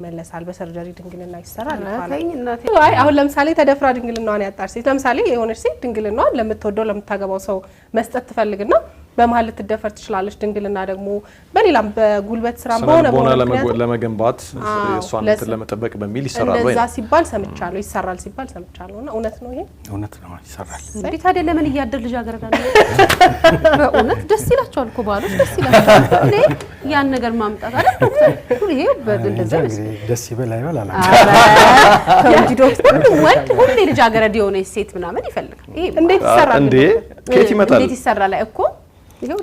መለሳል በሰርጀሪ ድንግልና ይሰራል አይ አሁን ለምሳሌ ተደፍራ ድንግልናዋን ያጣር ሴት ለምሳሌ የሆነች ሴት ድንግልናዋን ለምትወደው ለምታገባው ሰው መስጠት ትፈልግና በመሃል ልትደፈር ትችላለች ድንግልና ደግሞ በሌላም በጉልበት ስራም በሆነ ለመገንባት እሷን ለመጠበቅ በሚል ይሰራል ወይ እንደዛ ሲባል ሰምቻለሁ ይሰራል ሲባል ሰምቻለሁና እውነት ነው ይሄ እውነት ነው ይሰራል እንዴ ታዲያ ለምን ያደር ልጅ አገረዳለ በእውነት ደስ ይላቸዋል እኮ ባሎች ደስ ይላቸዋል እንዴ ያን ነገር ማምጣት አይደል ዶክተር ይሄ በእንደዛ ደስ ይበል አይበል አላ እንዴ ዶክተር ወንድ ሁሌ ልጅ አገረድ የሆነ ሴት ምናምን ይፈልጋል ይሄ እንዴት ይሰራል እንዴ ከየት ይመጣል እንዴት ይሰራል እኮ ይሄው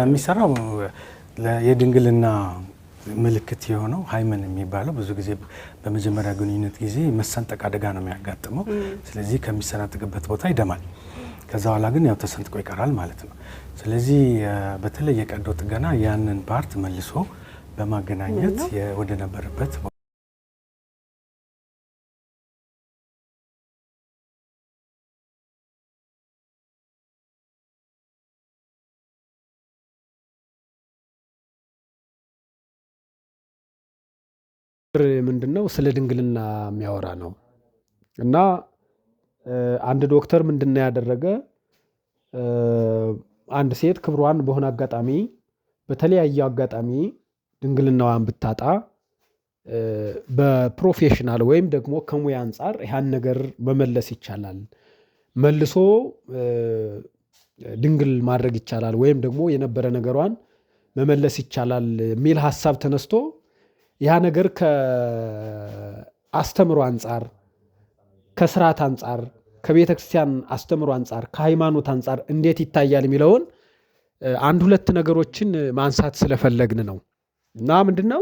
የሚሰራው የድንግልና ምልክት የሆነው ሃይመን የሚባለው ብዙ ጊዜ በመጀመሪያ ግንኙነት ጊዜ መሰንጠቅ አደጋ ነው የሚያጋጥመው ስለዚህ ከሚሰነጥቅበት ቦታ ይደማል ከዛ በኋላ ግን ያው ተሰንጥቆ ይቀራል ማለት ነው ስለዚህ በተለይ የቀዶ ጥገና ያንን ፓርት መልሶ በማገናኘት ወደ ነበረበት ምንድነው ስለ ድንግልና የሚያወራ ነው እና አንድ ዶክተር ምንድነው ያደረገ አንድ ሴት ክብሯን በሆነ አጋጣሚ በተለያየ አጋጣሚ ድንግልናዋን ብታጣ በፕሮፌሽናል ወይም ደግሞ ከሙያ አንፃር ያን ነገር መመለስ ይቻላል መልሶ ድንግል ማድረግ ይቻላል ወይም ደግሞ የነበረ ነገሯን መመለስ ይቻላል የሚል ሐሳብ ተነስቶ ያ ነገር ከአስተምሮ አንፃር ከስርዓት አንፃር ከቤተክርስቲያን አስተምሮ አንፃር ከሃይማኖት አንፃር እንዴት ይታያል የሚለውን አንድ ሁለት ነገሮችን ማንሳት ስለፈለግን ነው እና ምንድነው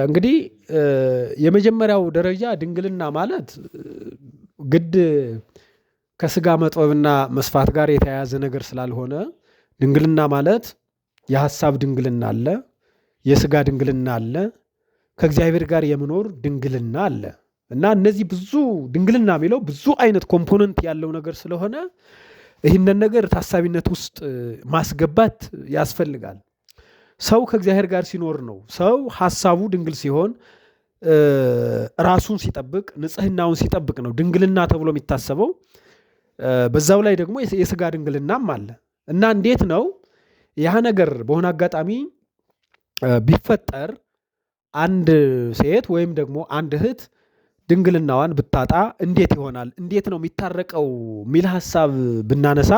እንግዲህ የመጀመሪያው ደረጃ ድንግልና ማለት ግድ ከስጋ መጥበብና መስፋት ጋር የተያያዘ ነገር ስላልሆነ ድንግልና ማለት የሐሳብ ድንግልና አለ የስጋ ድንግልና አለ ከእግዚአብሔር ጋር የመኖር ድንግልና አለ እና እነዚህ ብዙ ድንግልና የሚለው ብዙ አይነት ኮምፖነንት ያለው ነገር ስለሆነ ይህንን ነገር ታሳቢነት ውስጥ ማስገባት ያስፈልጋል ሰው ከእግዚአብሔር ጋር ሲኖር ነው ሰው ሐሳቡ ድንግል ሲሆን ራሱን ሲጠብቅ ንጽህናውን ሲጠብቅ ነው ድንግልና ተብሎ የሚታሰበው በዛው ላይ ደግሞ የስጋ ድንግልናም አለ እና እንዴት ነው ያ ነገር በሆነ አጋጣሚ ቢፈጠር አንድ ሴት ወይም ደግሞ አንድ እህት ድንግልናዋን ብታጣ እንዴት ይሆናል እንዴት ነው የሚታረቀው ሚል ሐሳብ ብናነሳ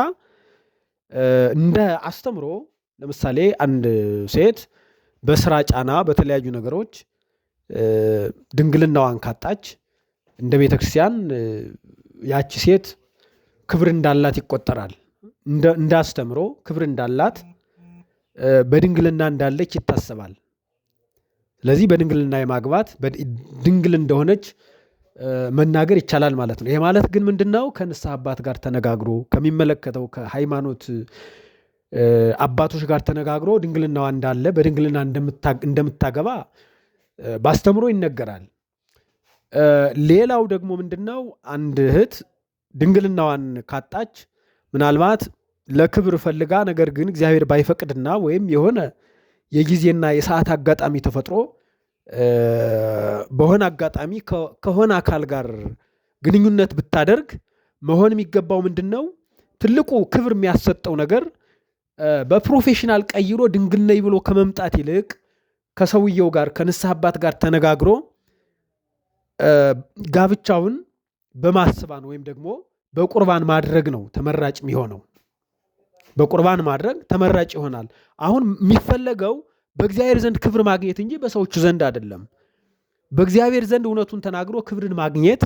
እንደ አስተምሮ ለምሳሌ አንድ ሴት በስራ ጫና በተለያዩ ነገሮች ድንግልናዋን ካጣች እንደ ቤተክርስቲያን ያቺ ሴት ክብር እንዳላት ይቆጠራል እንደ አስተምሮ ክብር እንዳላት በድንግልና እንዳለች ይታሰባል ስለዚህ በድንግልና የማግባት ድንግል እንደሆነች መናገር ይቻላል ማለት ነው ይሄ ማለት ግን ምንድነው ከንስሐ አባት ጋር ተነጋግሮ ከሚመለከተው ከሃይማኖት አባቶች ጋር ተነጋግሮ ድንግልናዋ እንዳለ በድንግልና እንደምታገባ ባስተምሮ ይነገራል ሌላው ደግሞ ምንድነው አንድ እህት ድንግልናዋን ካጣች ምናልባት ለክብር ፈልጋ ነገር ግን እግዚአብሔር ባይፈቅድና ወይም የሆነ የጊዜና የሰዓት አጋጣሚ ተፈጥሮ በሆነ አጋጣሚ ከሆነ አካል ጋር ግንኙነት ብታደርግ መሆን የሚገባው ምንድነው ትልቁ ክብር የሚያሰጠው ነገር በፕሮፌሽናል ቀይሮ ድንግል ነኝ ብሎ ከመምጣት ይልቅ ከሰውየው ጋር ከንስሐ አባት ጋር ተነጋግሮ ጋብቻውን በማስባን ወይም ደግሞ በቁርባን ማድረግ ነው ተመራጭ የሚሆነው በቁርባን ማድረግ ተመራጭ ይሆናል አሁን የሚፈለገው በእግዚአብሔር ዘንድ ክብር ማግኘት እንጂ በሰዎች ዘንድ አይደለም በእግዚአብሔር ዘንድ እውነቱን ተናግሮ ክብርን ማግኘት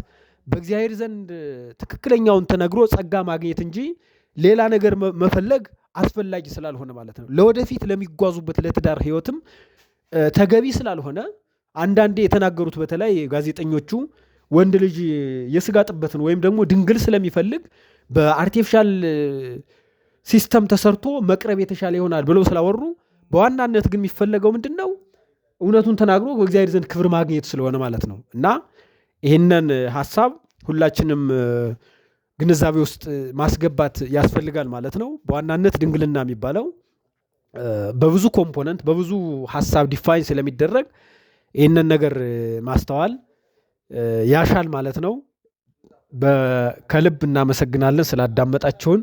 በእግዚአብሔር ዘንድ ትክክለኛውን ተነግሮ ጸጋ ማግኘት እንጂ ሌላ ነገር መፈለግ አስፈላጊ ስላልሆነ ማለት ነው ለወደፊት ለሚጓዙበት ለትዳር ህይወትም ተገቢ ስላልሆነ አንዳንዴ የተናገሩት በተለይ ጋዜጠኞቹ ወንድ ልጅ የስጋ ጥበትን ወይም ደግሞ ድንግል ስለሚፈልግ በአርቲፊሻል ሲስተም ተሰርቶ መቅረብ የተሻለ ይሆናል ብለው ስላወሩ በዋናነት ግን የሚፈለገው ምንድነው እውነቱን ተናግሮ በእግዚአብሔር ዘንድ ክብር ማግኘት ስለሆነ ማለት ነው እና ይሄንን ሐሳብ ሁላችንም ግንዛቤ ውስጥ ማስገባት ያስፈልጋል ማለት ነው በዋናነት ድንግልና የሚባለው በብዙ ኮምፖነንት በብዙ ሐሳብ ዲፋይን ስለሚደረግ ይህንን ነገር ማስተዋል ያሻል ማለት ነው። ከልብ እናመሰግናለን ስላዳመጣችሁን።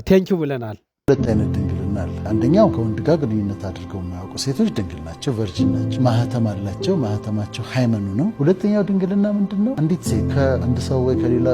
ቴንኪው ብለናል። ሁለት አይነት ድንግልና አለ። አንደኛው ከወንድ ጋር ግንኙነት አድርገው የማያውቁ ሴቶች ድንግል ናቸው፣ ቨርጂን ናቸው፣ ማህተም አላቸው፣ ማህተማቸው ሃይመኑ ነው። ሁለተኛው ድንግልና ምንድነው? አንዲት ሴት ከአንድ ሰው ወይ ከሌላ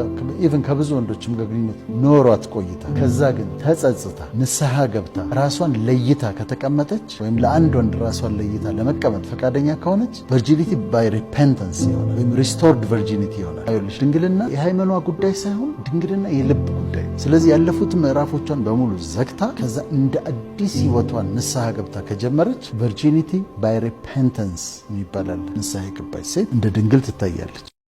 ኢቭን ከብዙ ወንዶችም ጋር ግንኙነት ኖሯት ቆይታ ከዛ ግን ተጸጽታ ንስሐ ገብታ ራሷን ለይታ ከተቀመጠች ወይም ለአንድ ወንድ ራሷን ለይታ ለመቀመጥ ፈቃደኛ ከሆነች ቨርጂኒቲ ባይ ሪፔንተንስ ይሆናል ወይም ሪስቶርድ ቨርጂኒቲ ይሆናል። አይልሽ ድንግልና የሃይመኗ ጉዳይ ሳይሆን ድንግልና የልብ ጉዳይ። ስለዚህ ያለፉት ምዕራፎቿን በሙሉ ዘግታ ከዛ እንደ አዲስ ህይወቷን ንስሐ ገብታ ከጀመረች ቨርጂኒቲ ባይ ሪፔንተንስ ይባላል። ንስሐ የገባች ሴት እንደ ድንግል ትታያለች።